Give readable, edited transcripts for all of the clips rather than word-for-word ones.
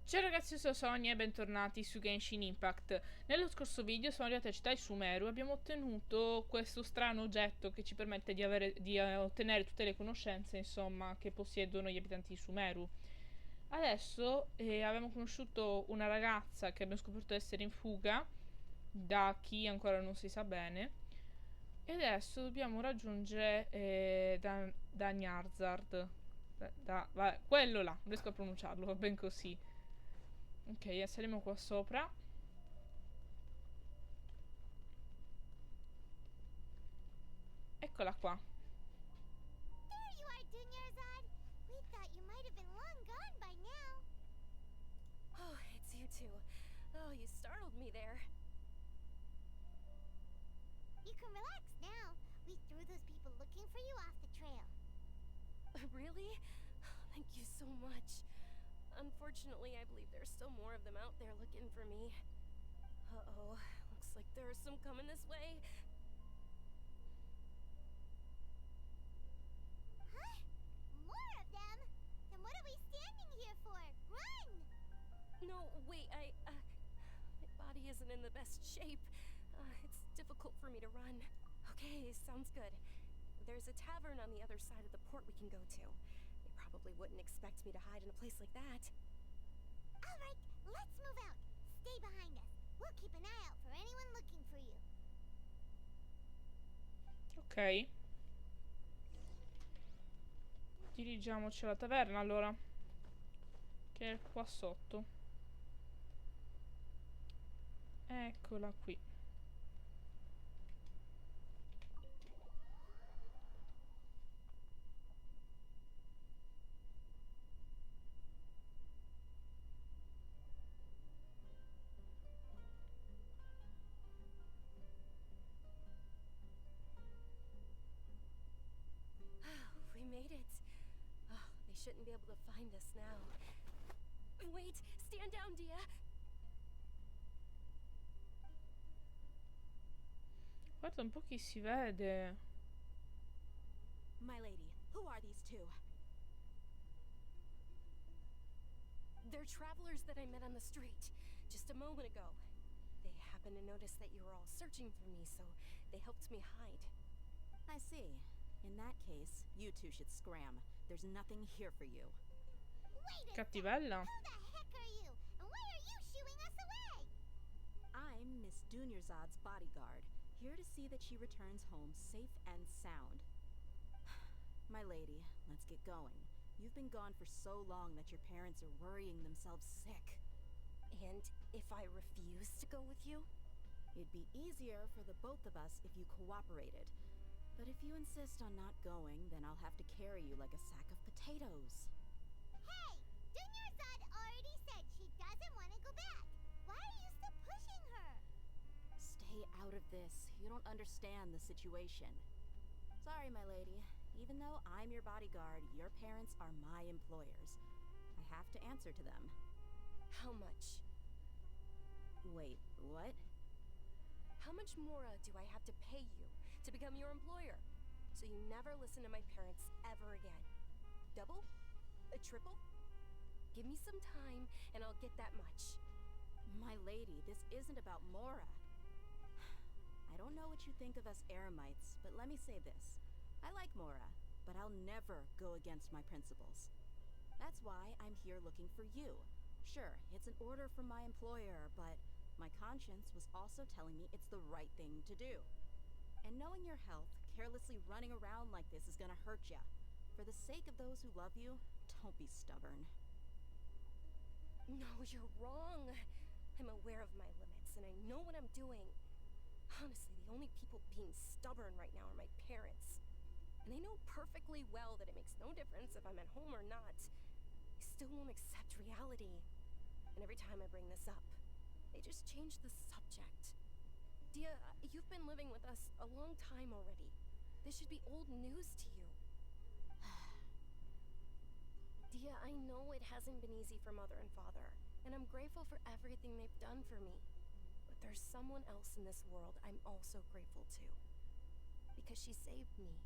Ciao ragazzi, io sono Sonia e bentornati su Genshin Impact. Nello scorso video siamo arrivati a città di Sumeru e abbiamo ottenuto questo strano oggetto che ci permette di ottenere tutte le conoscenze, insomma, che possiedono gli abitanti di Sumeru. Adesso abbiamo conosciuto una ragazza che abbiamo scoperto essere in fuga, da chi ancora non si sa bene, e adesso dobbiamo raggiungere da Nyarzard. Vabbè, quello là, non riesco a pronunciarlo, va ben così. Ok, saliamo qua sopra. Eccola qua. There you are, Dunyarzad. We thought you might have been long gone by now. Oh, it's you two. Oh, you startled me there. You can relax now. We threw those people looking for you off the trail. Really? Thank you so much. Unfortunately, I believe there's still more of them out there looking for me. Uh-oh, looks like there are some coming this way. Huh? More of them? Then what are we standing here for? Run! No, wait, my body isn't in the best shape. It's difficult for me to run. Okay, sounds good. There's a tavern on the other side of the port we can go to. They probably wouldn't expect me to hide in a place like that. All right, let's move out. Stay behind us. We'll keep an eye out for anyone looking for you. Ok. Dirigiamoci alla taverna allora. Che è qua sotto. Eccola qui. We made it. Oh, they shouldn't be able to find us now. Wait, stand down, Dia. Guarda un po' chi si vede. My lady, who are these two? They're travelers that I met on the street just a moment ago. They happened to notice that you were all searching for me, so they helped me hide. I see. In that case, you two should scram. There's nothing here for you. Wait a Cattivella. Who the heck are you? And why are you shooing us away? I'm Miss Dunyarzad's bodyguard, here to see that she returns home safe and sound. My lady, let's get going. You've been gone for so long that your parents are worrying themselves sick. And if I refuse to go with you? It'd be easier for the both of us if you cooperated. But if you insist on not going, then I'll have to carry you like a sack of potatoes. Hey! Dunyarzad already said she doesn't want to go back. Why are you still pushing her? Stay out of this. You don't understand the situation. Sorry, my lady. Even though I'm your bodyguard, your parents are my employers. I have to answer to them. How much? Wait, what? How much more do I have to pay you to become your employer? So you never listen to my parents ever again. Double? A triple? Give me some time and I'll get that much. My lady, this isn't about Mora. I don't know what you think of us Eremites, but let me say this. I like Mora, but I'll never go against my principles. That's why I'm here looking for you. Sure, it's an order from my employer, but my conscience was also telling me it's the right thing to do. And knowing your health, carelessly running around like this is gonna hurt ya. For the sake of those who love you, don't be stubborn. No, you're wrong. I'm aware of my limits and I know what I'm doing. Honestly, the only people being stubborn right now are my parents. And they know perfectly well that it makes no difference if I'm at home or not. They still won't accept reality. And every time I bring this up, they just change the subject. Dia, you've been living with us a long time already. This should be old news to you. Dia, I know it hasn't been easy for Mother and Father, and I'm grateful for everything they've done for me. But there's someone else in this world I'm also grateful to. Because she saved me.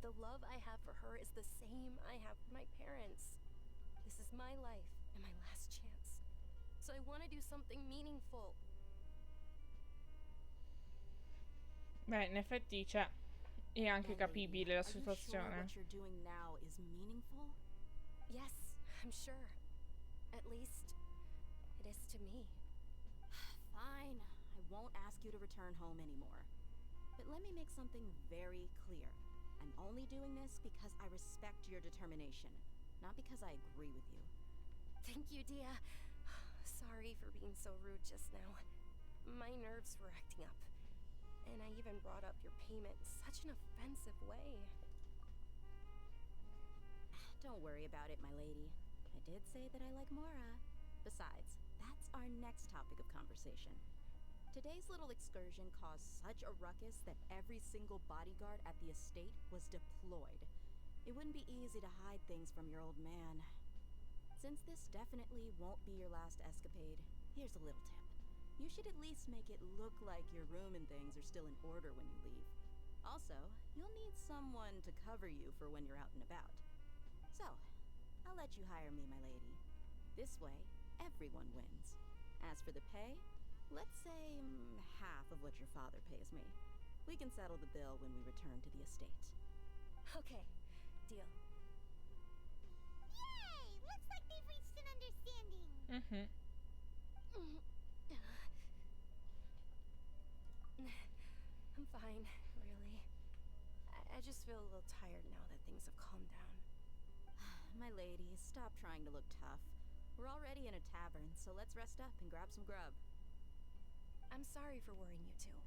The love I have for her is the same I have for my parents. This is my life and my last chance. do something meaningful. Beh, in effetti, cioè, è anche My lady, capibile la are you sure situazione. what you're doing now is meaningful? Yes, I'm sure. At least, it is to me. Fine. I won't ask you to return home anymore. But let me make something very clear. I'm only doing this because I respect your determination, not because I agree with you. Thank you, Dia. Sorry for being so rude just now. My nerves were acting up. And I even brought up your payment in such an offensive way. Don't worry about it, my lady. I did say that I like Mora. Besides, that's our next topic of conversation. Today's little excursion caused such a ruckus that every single bodyguard at the estate was deployed. It wouldn't be easy to hide things from your old man. Since this definitely won't be your last escapade, here's a little tip. You should at least make it look like your room and things are still in order when you leave. Also, you'll need someone to cover you for when you're out and about. So, I'll let you hire me, my lady. This way, everyone wins. As for the pay, let's say half of what your father pays me. We can settle the bill when we return to the estate. Okay, deal. Yay! Looks like they've reached an understanding. Mhm. I'm fine, really. I just feel a little tired now that things have calmed down. My lady, stop trying to look tough. We're already in a tavern, so let's rest up and grab some grub. I'm sorry for worrying you two.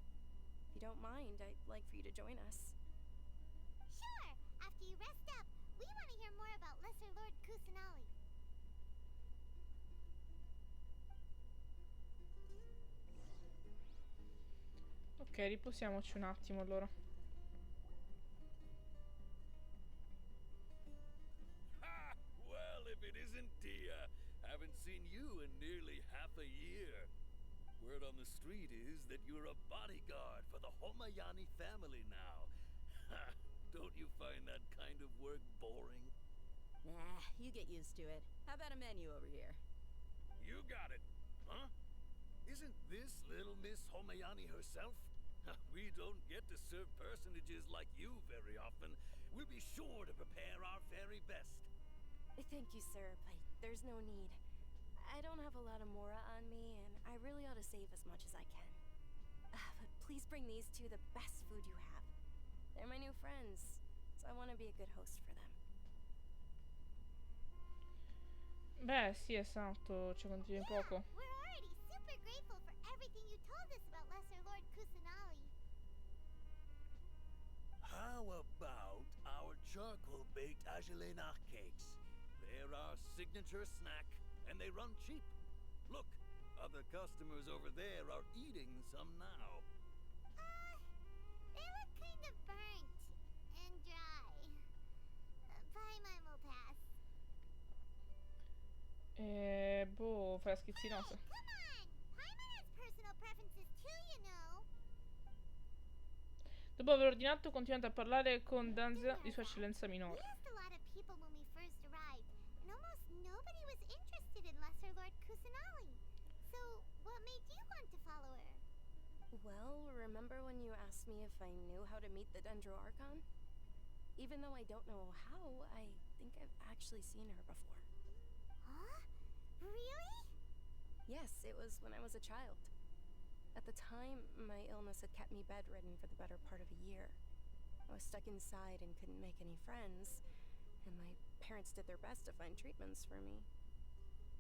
If you don't mind, I'd like for you to join us. Sure! After you rest up, we want to hear more about Lesser Lord Kusanali. Ok, riposiamoci un attimo allora. Ha! Well, if it isn't Dia. Haven't seen you in nearly half a year. Word on the street is that you're a bodyguard for the Homayani family now. Ha! Don't you find that kind of work boring? Nah, you get used to it. How about a menu over here? You got it. Huh? Isn't this little Miss Homayani herself? We don't get to serve personages like you very often. We'll be sure to prepare our very best. Thank you, sir, but there's no need. I don't have a lot of Mora on me, and I really ought to save as much as I can. But please bring these two the best food you have. They're my new friends, so I want to be a good host for them. Beh, sì, esatto, ci continui poco. We're already super grateful for everything you told us about Lesser Lord Kusanali. How about our charcoal-baked agelenach cakes? They're our signature snack, and they run cheap. Look, other customers over there are eating some now. They look kind of burnt and dry. Paimon will pass. Boh, fai la schizzinosa. Come on! Paimon has personal preferences too, you know. Dopo aver ordinato, continuate a parlare con Danza di Sua Eccellenza We Minore. asked a lot of people when we first arrived, and almost nobody was interested in Lesser Lord Kusanali. So, what made you want to follow her? Well, remember when you asked me if I knew how to meet the Dendro Archon? Even though I don't know how, I think I've actually seen her before. Huh? Really? Yes, it was when I was a child. At the time, my illness had kept me bedridden for the better part of a year. I was stuck inside and couldn't make any friends, and my parents did their best to find treatments for me.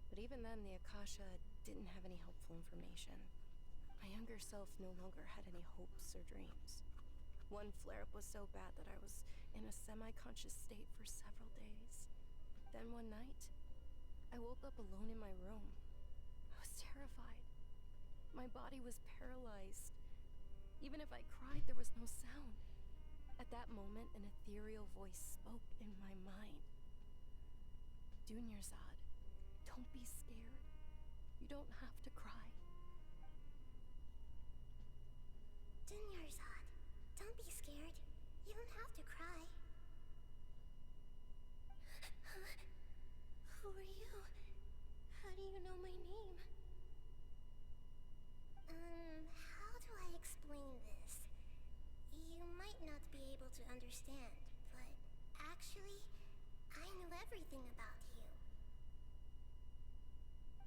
But even then, the Akasha didn't have any helpful information. My younger self no longer had any hopes or dreams. One flare-up was so bad that I was in a semi-conscious state for several days. Then one night, I woke up alone in my room. I was terrified. My body was paralyzed. Even if I cried, there was no sound. At that moment, an ethereal voice spoke in my mind. Dunyarzad, don't be scared. You don't have to cry. Dunyarzad, don't be scared. You don't have to cry. Who are you? How do you know my name? able to understand, but actually, I knew everything about you.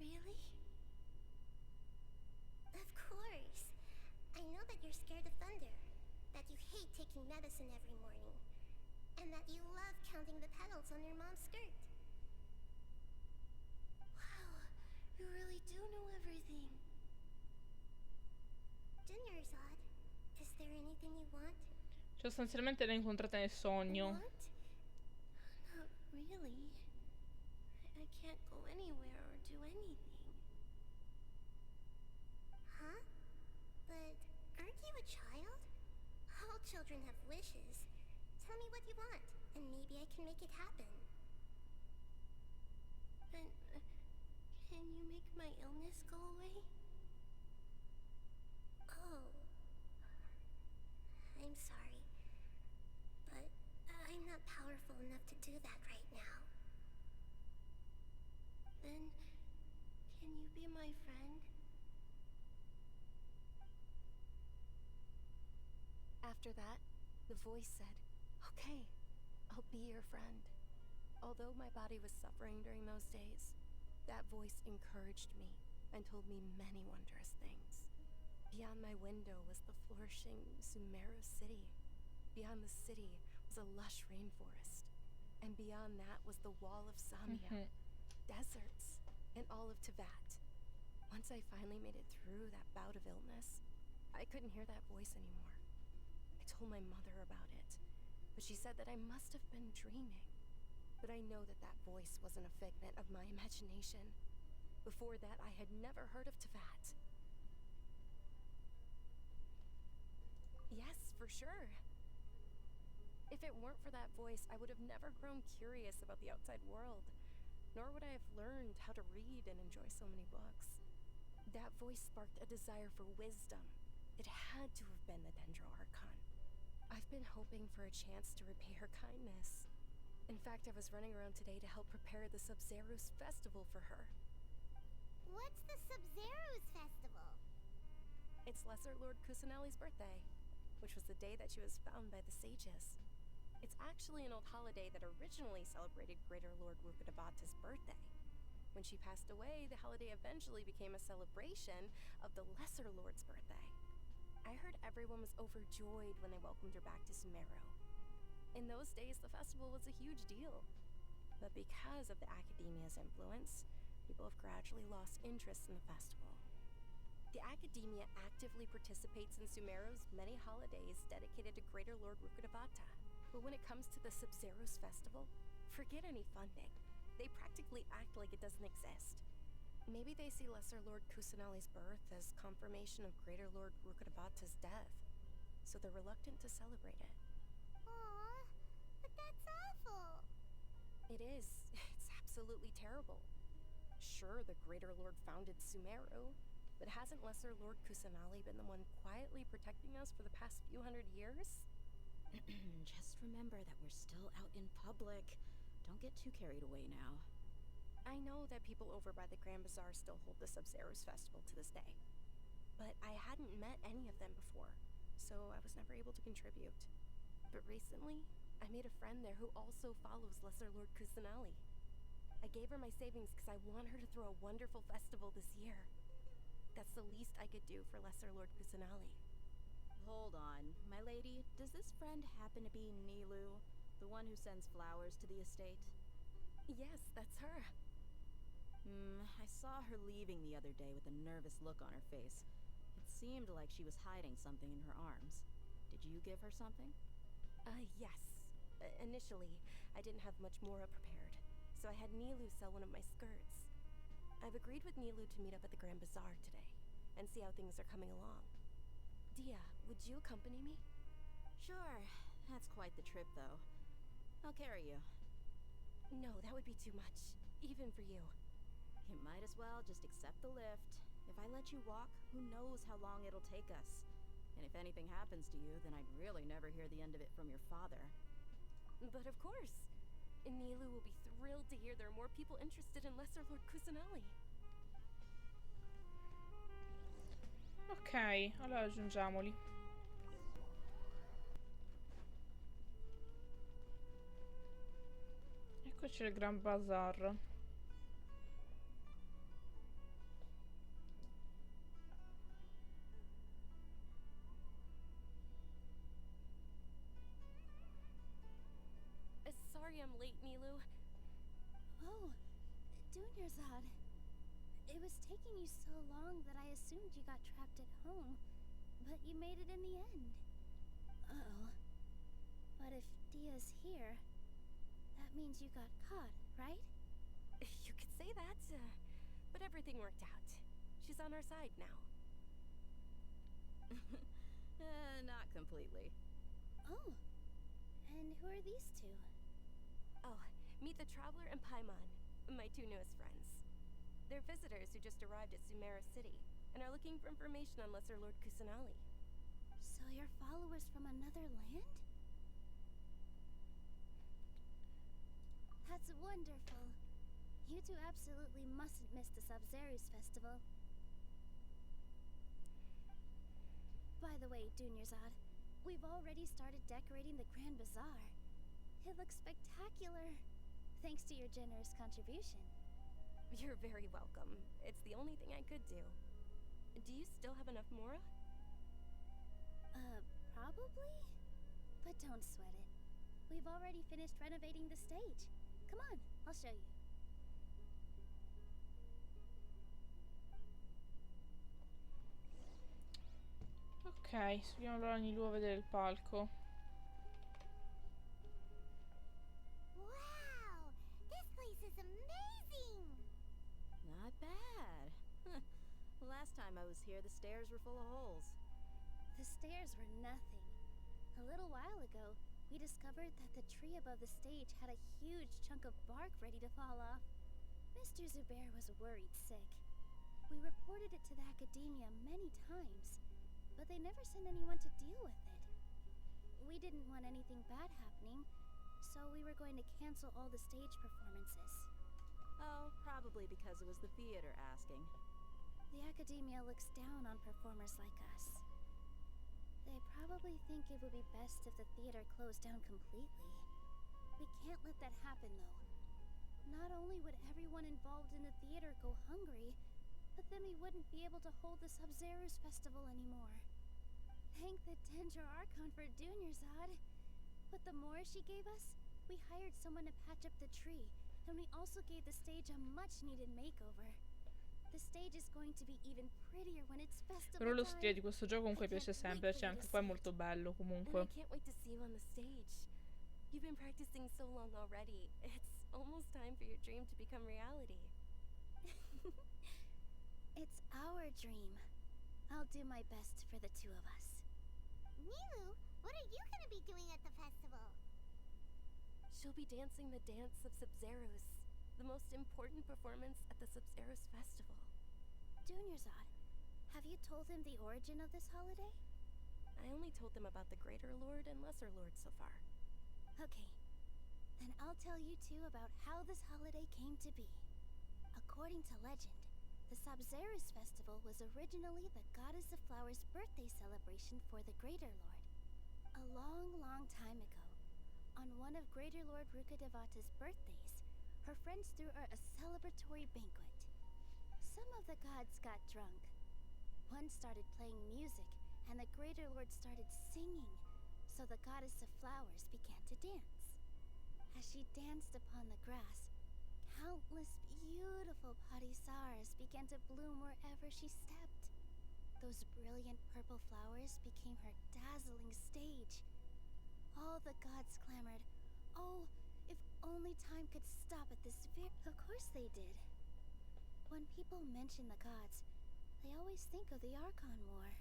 Really? Of course. I know that you're scared of thunder, that you hate taking medicine every morning, and that you love counting the petals on your mom's skirt. Wow, you really do know everything. Junior Zod, is there anything you want? Cioè, sostanzialmente l'ha incontrata nel sogno. What? Not really. I can't go anywhere or do anything. Huh? But aren't you a child? All children have wishes. Tell me what you want, and maybe I can make it happen. And can you make my illness go away? Oh. I'm sorry. But I'm not powerful enough to do that right now. Then, can you be my friend? After that, the voice said, "Okay, I'll be your friend." Although my body was suffering during those days, that voice encouraged me and told me many wondrous things. Beyond my window was the flourishing SUMERU city. Beyond the city was a lush rainforest. And beyond that was the wall of Samia, deserts, and all of Tibet. Once I finally made it through that bout of illness, I couldn't hear that voice anymore. I told my mother about it, but she said that I must have been dreaming. But I know that that voice wasn't a figment of my imagination. Before that, I had never heard of Tibet. Yes, for sure. If it weren't for that voice, I would have never grown curious about the outside world, nor would I have learned how to read and enjoy so many books. That voice sparked a desire for wisdom. It had to have been the Dendro Archon. I've been hoping for a chance to repay her kindness. In fact, I was running around today to help prepare the Sub-Zero's festival for her. What's the Sub-Zero's festival? It's Lesser Lord Kusanali's birthday, which was the day that she was found by the sages. It's actually an old holiday that originally celebrated Greater Lord Rukkhadevata's birthday. When she passed away, the holiday eventually became a celebration of the Lesser Lord's birthday. I heard everyone was overjoyed when they welcomed her back to SUMERU. In those days, the festival was a huge deal. But because of the Academia's influence, people have gradually lost interest in the festival. The Academia actively participates in SUMERU's many holidays dedicated to Greater Lord Rukkhadevata. But when it comes to the Sub-Zero's festival, forget any funding. They practically act like it doesn't exist. Maybe they see Lesser Lord Kusanali's birth as confirmation of Greater Lord Rukkhadevata's death, so they're reluctant to celebrate it. Aww, but that's awful. It is. It's absolutely terrible. Sure, the Greater Lord founded SUMERU, but hasn't Lesser Lord Kusanali been the one quietly protecting us for the past few hundred years? Just remember that we're still out in public. Don't get too carried away now. I know that people over by the Grand Bazaar still hold the Sub-Zero's festival to this day. But I hadn't met any of them before, so I was never able to contribute. But recently, I made a friend there who also follows Lesser Lord Kusanali. I gave her my savings because I want her to throw a wonderful festival this year. That's the least I could do for Lesser Lord Kusanali. Hold on, my lady. Does this friend happen to be Nilu, the one who sends flowers to the estate? Yes, that's her. I saw her leaving the other day with a nervous look on her face. It seemed like she was hiding something in her arms. Did you give her something? Yes. Initially, I didn't have much Mora prepared, so I had Nilu sell one of my skirts. I've agreed with Nilu to meet up at the Grand Bazaar today, and see how things are coming along. Dia, would you accompany me? Sure. That's quite the trip, though. I'll carry you. No, that would be too much, even for you. You might as well just accept the lift. If I let you walk, who knows how long it'll take us. And if anything happens to you, then I'd really never hear the end of it from your father. But of course. Nilu will be thrilled to hear there are more people interested in Lesser Lord Kusanali. Ok, allora aggiungiamoli. Qui c'è il Gran Bazar. Sorry I'm late, Nilu. Oh, Dunyarzad. It was taking you so long that I assumed you got trapped at home, but you made it in the end. Uh-oh. But if Dia's here, that means you got caught, right? You could say that, but everything worked out. She's on our side now. Not completely. Oh. And who are these two? Oh, meet the Traveler and Paimon, my two newest friends. They're visitors who just arrived at SUMERU City and are looking for information on Lesser Lord Kusanali. So you're followers from another land? That's wonderful. You two absolutely mustn't miss the Sub-Zerus festival. By the way, Dunyarzad, we've already started decorating the Grand Bazaar. It looks spectacular, thanks to your generous contribution. You're very welcome. It's the only thing I could do. Do you still have enough Mora? Probably? But don't sweat it. We've already finished renovating the stage. Come on, I'll show you. Ok, subiamo allora Nilu a vedere il palco. Wow! This place is amazing! Not bad. Last time I was here, the stairs were full of holes. The stairs were nothing. A little while ago, we discovered that the tree above the stage had a huge chunk of bark ready to fall off. Mr. Zubair was worried sick. We reported it to the academia many times, but they never sent anyone to deal with it. We didn't want anything bad happening, so we were going to cancel all the stage performances. Oh, probably because it was the theater asking. The academia looks down on performers like us. They probably think it would be best if the theater closed down completely. We can't let that happen, though. Not only would everyone involved in the theater go hungry, but then we wouldn't be able to hold the Sub-Zerus festival anymore. Thank the Dendro Archon for Dunyarzad. But the more she gave us, we hired someone to patch up the tree, and we also gave the stage a much-needed makeover. The stage is going to be even prettier when it's festival Però lo time. stile di questo gioco comunque piace sempre, cioè anche qua è molto bello And I comunque. can't wait to see you on the stage. You've been practicing so long already. It's almost time for your dream to become reality. It's our dream. I'll do my best for the two of us. Nilu, what are you gonna be doing at the festival? She'll be dancing the dance of Sub-Zerus, the most important performance at the Sub-Zerus festival. Dunyarzad, have you told him the origin of this holiday? I only told them about the Greater Lord and Lesser Lord so far. Okay. Then I'll tell you two about how this holiday came to be. According to legend, the Sub-Zerus festival was originally the Goddess of Flowers' birthday celebration for the Greater Lord. A long, long time ago, on one of Greater Lord Rukkhadevata's birthdays, her friends threw her a celebratory banquet. Some of the gods got drunk. One started playing music, and the Greater Lord started singing, so the Goddess of Flowers began to dance. As she danced upon the grass, countless beautiful parisaras began to bloom wherever she stepped. Those brilliant purple flowers became her dazzling stage. All the gods clamored, "Oh, if only time could stop at this Of course they did. When people mention the gods, they always think of the Archon War.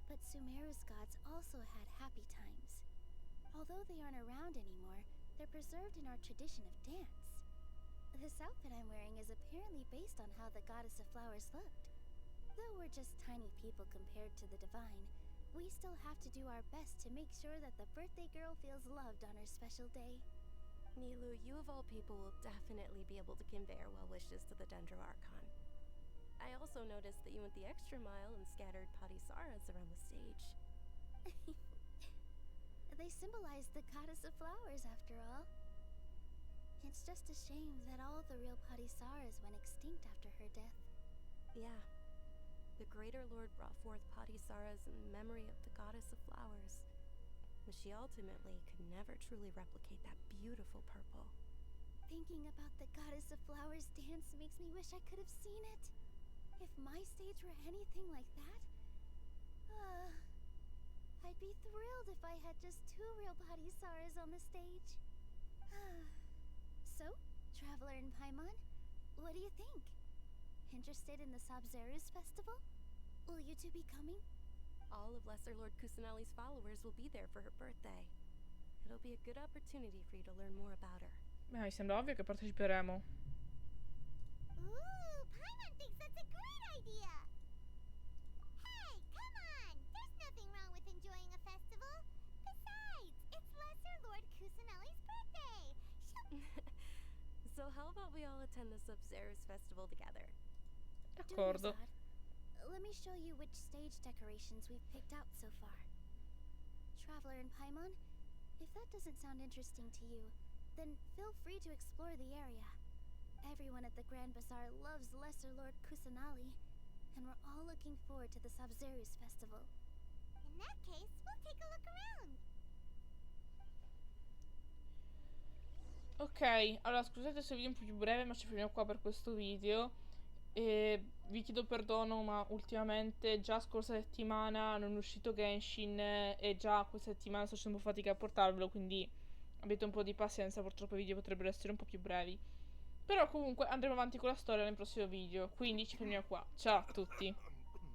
But Sumeru's gods also had happy times. Although they aren't around anymore, they're preserved in our tradition of dance. This outfit I'm wearing is apparently based on how the Goddess of Flowers looked. Though we're just tiny people compared to the Divine, we still have to do our best to make sure that the birthday girl feels loved on her special day. Nilu, you of all people will definitely be able to convey our well wishes to the Dendro Archon. I also noticed that you went the extra mile and scattered parisaras around the stage. They symbolize the Goddess of Flowers, after all. It's just a shame that all the real Padisaras went extinct after her death. Yeah. The Greater Lord brought forth Padisaras in memory of the goddess of flowers. But she ultimately could never truly replicate that beautiful purple. Thinking about the Goddess of Flowers dance makes me wish I could have seen it. If my stage were anything like that, I'd be thrilled if I had just 2 real Padisaras on the stage. So, Traveler and Paimon, what do you think? Interested in the Sabzeruz festival? Will you two be coming? All of Lesser Lord Kusanali's followers will be there for her birthday. It'll be a good opportunity for you to learn more about her. Mi sembra ovvio che parteciperemo. Ooh, Paimon thinks that's a great idea! Hey, come on! There's nothing wrong with enjoying a festival. Besides, it's Lesser Lord Kusanali's birthday. So how about we all attend the Sub-Zerus festival together? D'accordo. Let me show you which stage decorations we've picked out so far. Traveler and Paimon, if that doesn't sound interesting to you, then feel free to explore the area. Everyone at the Grand Bazaar loves Lesser Lord Kusanali, and we're all looking forward to the Sabzeruz festival. In that case, we'll take a look around. Ok, allora scusate se il video è un po' più breve, ma ci fermiamo qua per questo video. E vi chiedo perdono, ma ultimamente già scorsa settimana non è uscito Genshin e già questa settimana sto facendo un po' fatica a portarvelo, quindi avete un po' di pazienza, purtroppo i video potrebbero essere un po' più brevi. Però comunque andremo avanti con la storia nel prossimo video, quindi ci fermiamo qua. Ciao a tutti!